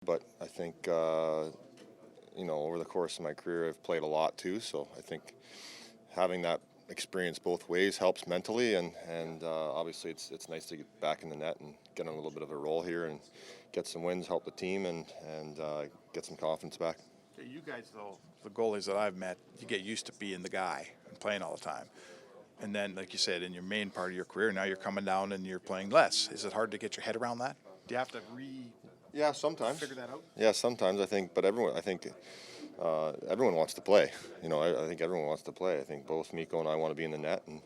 But I think, over the course of my career, I've played a lot too. So I think having that experience both ways helps mentally, and obviously it's nice to get back in the net and get on a little bit of a roll here and get some wins, help the team, and get some confidence back. Okay, you guys, though, the goalies that I've met, you get used to being the guy and playing all the time. And then, like you said, in your main part of your career, now you're coming down and you're playing less. Is it hard to get your head around that? Do you have to Yeah, sometimes. figure that out? Yeah, sometimes I think, but everyone wants to play. I think everyone wants to play. I think both Mikko and I want to be in the net, and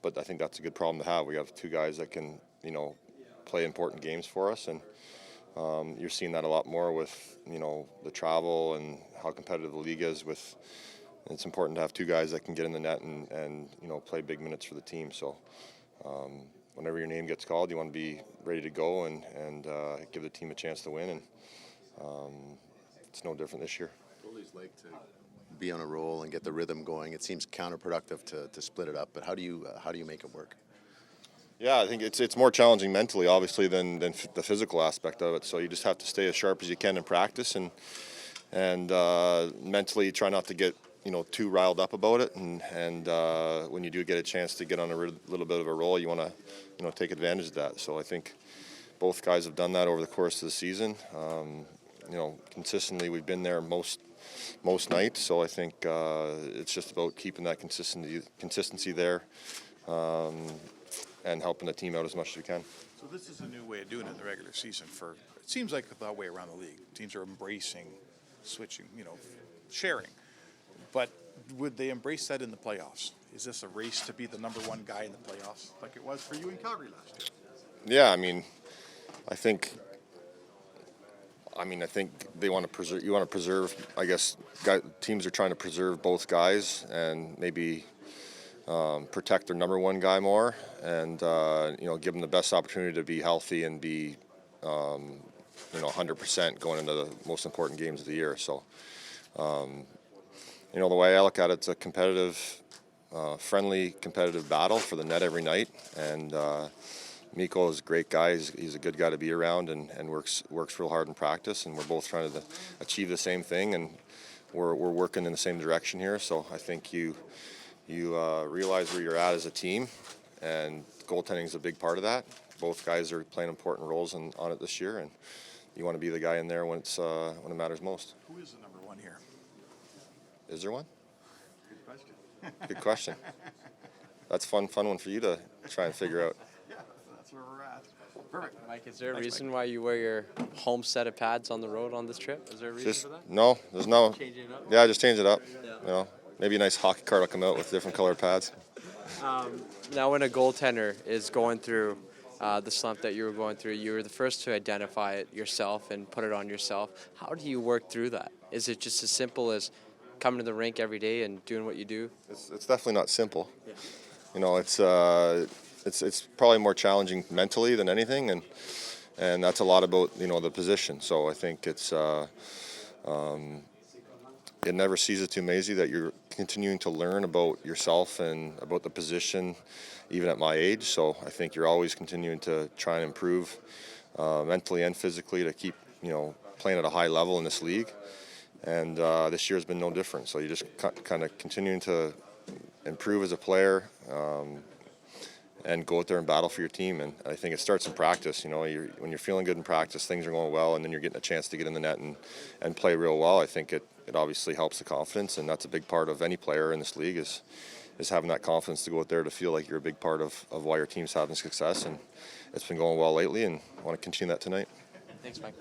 but I think that's a good problem to have. We have two guys that can, play important games for us, and you're seeing that a lot more with, the travel and how competitive the league is. It's important to have two guys that can get in the net and play big minutes for the team. So whenever your name gets called, you want to be ready to go and give the team a chance to win. And it's no different this year. Goalies like to be on a roll and get the rhythm going. It seems counterproductive to split it up. But how do you make it work? Yeah, I think it's more challenging mentally, obviously, than the physical aspect of it. So you just have to stay as sharp as you can in practice, and mentally try not to get too riled up about it. And when you do get a chance to get on a little bit of a roll, you want to take advantage of that. So I think both guys have done that over the course of the season. Consistently we've been there most nights. So I think it's just about keeping that consistency there. And helping the team out as much as we can. So this is a new way of doing it in the regular season. It seems like that way around the league. Teams are embracing switching, sharing. But would they embrace that in the playoffs? Is this a race to be the number one guy in the playoffs, like it was for you in Calgary last year? Yeah, I think they want to preserve. You want to preserve. I guess teams are trying to preserve both guys and maybe protect their number one guy more, and give them the best opportunity to be healthy and be 100% going into the most important games of the year. So the way I look at it, it's a competitive, friendly competitive battle for the net every night, and Mikko is a great guy. He's a good guy to be around, and works real hard in practice, and we're both trying to achieve the same thing, and we're working in the same direction here. So I think you realize where you're at as a team, and goaltending is a big part of that. Both guys are playing important roles on it this year, and you want to be the guy in there when it matters most. Who is the number one here? Is there one? Good question. Good question. That's fun one for you to try and figure out. Yeah, that's where we're at. Perfect. Mike, is there a reason why you wear your home set of pads on the road on this trip? Is there a reason for that? No, there's no. Changing it up? Yeah, just change it up. Yeah. Maybe a nice hockey card will come out with different colored pads. Now, when a goaltender is going through the slump that you were going through, you were the first to identify it yourself and put it on yourself. How do you work through that? Is it just as simple as coming to the rink every day and doing what you do? It's definitely not simple. Yeah. It's probably more challenging mentally than anything, and that's a lot about the position. So I think it never ceases to amaze you that you're continuing to learn about yourself and about the position, even at my age. So I think you're always continuing to try and improve mentally and physically to keep playing at a high level in this league. And this year has been no different. So you're just kind of continuing to improve as a player and go out there and battle for your team. And I think it starts in practice. When you're feeling good in practice, things are going well, and then you're getting a chance to get in the net and play real well. I think it obviously helps the confidence, and that's a big part of any player in this league is having that confidence to go out there to feel like you're a big part of why your team's having success. And it's been going well lately, and I want to continue that tonight. Thanks, Mike.